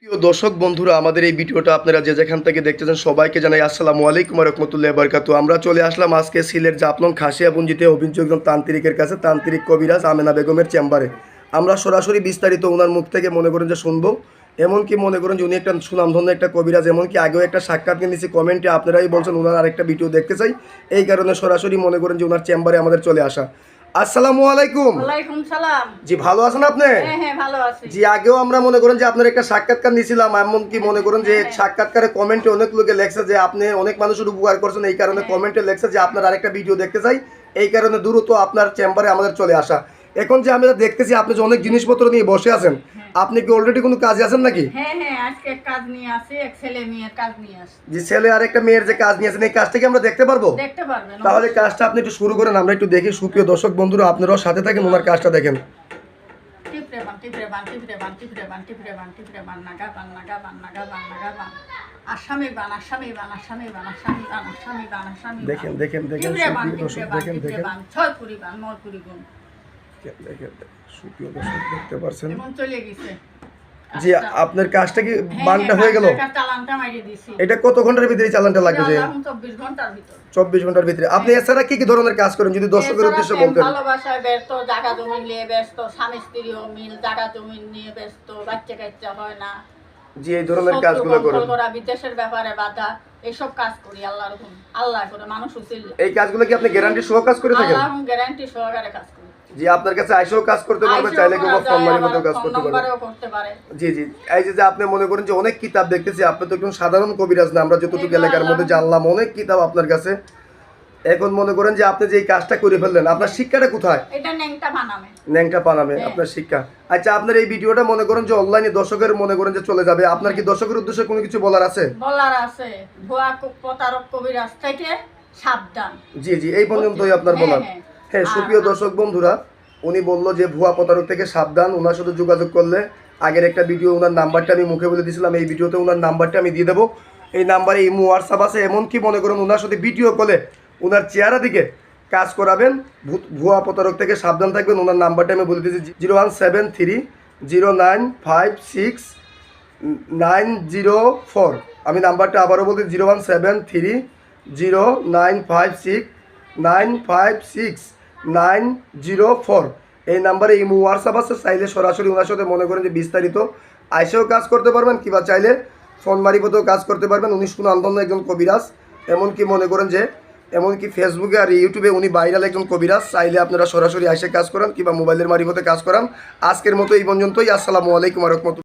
প্রিয় দর্শক বন্ধুরা, আমাদের এই ভিডিওটা আপনারা যে যেখান থেকে দেখতেছেন সবাইকে জানাই আসসালামু আলাইকুম ওয়া রাহমাতুল্লাহি ওয়া বারাকাতুহু। আমরা চলে আসলাম আজকে সিলেট জাফলং খাসিয়াপুঞ্জিতে অভিযোগ তান্ত্রিকের কাছে, তান্ত্রিক কবিরাজ আমেনা বেগমের চেম্বারে। আমরা সরাসরি বিস্তারিত ওনার মুখ থেকে মনে করেন যে শুনবো। এমনকি মনে করেন যে উনি একটা সুনামধন্য একটা কবিরাজ, এমনকি আগেও একটা সাক্ষাৎ নিয়েছি, কমেন্টে আপনারাই বলছেন ওনার আরেকটা ভিডিও দেখতে চাই। এই কারণে সরাসরি মনে করেন যে ওনার চেম্বারে আমাদের চলে আসা। আসসালামু আলাইকুম। ওয়ালাইকুম সালাম। জি, ভালো আছেন আপনি? হ্যাঁ ভালো আছি। জি, আগেও আমরা মনে করেন যে আপনার একটা সাক্ষাৎকার নিয়েছিলাম, এমনকি মনে করেন যে সাক্ষাৎকারে কমেন্টে অনেক লোকে লেখছে যে আপনি অনেক মানুষের উপকার করছেন, এই কারণে কমেন্টে লেখছে যে আপনার আরেকটা ভিডিও দেখতে চাই। এই কারণে দ্রুত আপনার চেম্বারে আমাদের চলে আসা। এখন যে আমরা দেখতেছি আপনি যে অনেক জিনিসপত্র নিয়ে বসে আছেন, আপনি কি অলরেডি কোনো কাজে আছেন নাকি? হ্যাঁ আজকে কাজ নিয়ে আসি, এক ছেলে মেয়ের কাজ নিয়ে আসি। জি, ছেলে আর একটা মেয়ের যে কাজ নিয়েছেন, এই কাজটা কি আমরা দেখতে পারবো? দেখতে পারবেন। তাহলে কাজটা আপনি একটু শুরু করেন, আমরা একটু দেখি। সুপ্রিয় দর্শক বন্ধুরা, আপনারাও সাথে থাকেন, ওনার কাজটা দেখেন। টিপরে বান টিপরে বান টিপরে বান টিপরে বান টিপরে বান টিপরে বান নাগা বান নাগা বান নাগা বান নাগা বান আসামি বান আসামি বান আসামি বান আসামি বান আসামি বান আসামি। দেখেন দেখেন দেখেন সুপ্রিয় দর্শক, দেখেন দেখেন ছয় পুরি বান নয় পুরি গুণ দেখেন। সুপ্রিয় দর্শক দেখতে পাচ্ছেন, এখন চলে গেছে। জি আপনার কাজটা কি বানটা হয়ে গেল? চালানটা মাইরে দিছি। এটা কত ঘন্টার ভিতরে চালানটা লাগবে? যে 24 ঘন্টার ভিতর। 24 ঘন্টার ভিতরে। আপনি এছাড়া কি কি ধরনের কাজ করেন যদি দর্শকের উদ্দেশ্যে বলতেন? ভালোবাসায় ব্যস্ত, জায়গা জমি নিয়ে ব্যস্ত, স্বামী স্ত্রীও মিল, জায়গা জমি নিয়ে ব্যস্ত, বাচ্চা কাচ্চা হয় না। জি, এই ধরনের কাজগুলো করেন। বিদেশের ব্যাপারে বাধা, এইসব কাজ করি আল্লাহর হুকুম। আল্লাহ করে মানুষ উচিত। এই কাজগুলো কি আপনি গ্যারান্টি সহ কাজ করে থাকেন? আল্লাহ গ্যারান্টি সহকারে কাজ করি। জি, আপনার কাছে আইসেও কাজ করতে পারবে, চাইলে কেউ ফোন মারি মতো কাজ করতে পারে। জি জি, এই যে আপনি মনে করেন যে অনেক কিতাব দেখতেছি, আপনি তো একজন সাধারণ কবিরাজ না, আমরা যতটুকু এলাকার মধ্যে জানলাম অনেক কিতাব আপনার কাছে। এখন মনে করেন যে আপনি যে এই কাজটা করে ফেললেন, আপনার শিক্ষাটা কোথায়? এটা ন্যাংটা বানামে। ন্যাংটা পানামে আপনার শিক্ষা। আচ্ছা, আপনার এই ভিডিওটা মনে করেন যে অনলাইনে দর্শকের মনে করেন যে চলে যাবে, আপনার কি দর্শকের উদ্দেশ্যে কোনো কিছু বলার আছে? বলার আছে, ভুয়া প্রতারক কবিরাজ থেকে সাবধান। জি জি, এই পর্যন্তই আপনার বলার। হ্যাঁ, সুপ্রিয় দর্শক বন্ধুরা, উনি বললো যে ভুয়া প্রতারক থেকে সাবধান, ওনার সাথে যোগাযোগ করলে, আগের একটা ভিডিও ওনার নাম্বারটা আমি মুখে বলে দিয়েছিলাম, এই ভিডিওতে ওনার নাম্বারটা আমি দিয়ে দেবো। এই নাম্বারে ইমো হোয়াটসঅ্যাপ আছে, এমনকি মনে করুন ওনার সাথে ভিডিও কলে ওনার চেহারা দিকে কাজ করাবেন। ভুয়া প্রতারক থেকে সাবধান থাকবেন। ওনার নাম্বারটা আমি বলে দিয়েছি 01730956904। আমি নাম্বারটা আবারও বলছি 01730956956 এই নাম্বারে ইমো হোয়াটসঅ্যাপ আছে, চাইলে সরাসরি ওনার সাথে মনে করেন যে বিস্তারিত আইসেও কাজ করতে পারবেন, কিংবা চাইলে ফোন মারিপতেও কাজ করতে পারবেন। উনি সুনামধন্য একজন কবিরাজ, এমনকি মনে করেন যে এমনকি ফেসবুকে আর ইউটিউবে উনি ভাইরাল একজন কবিরাজ। চাইলে আপনারা সরাসরি আইসে কাজ করান কিংবা মোবাইলের মারিফতে কাজ করান। আজকের মতো এই পর্যন্তই। আসসালামু আলাইকুম ওয়া রাহমাতুল্লাহ।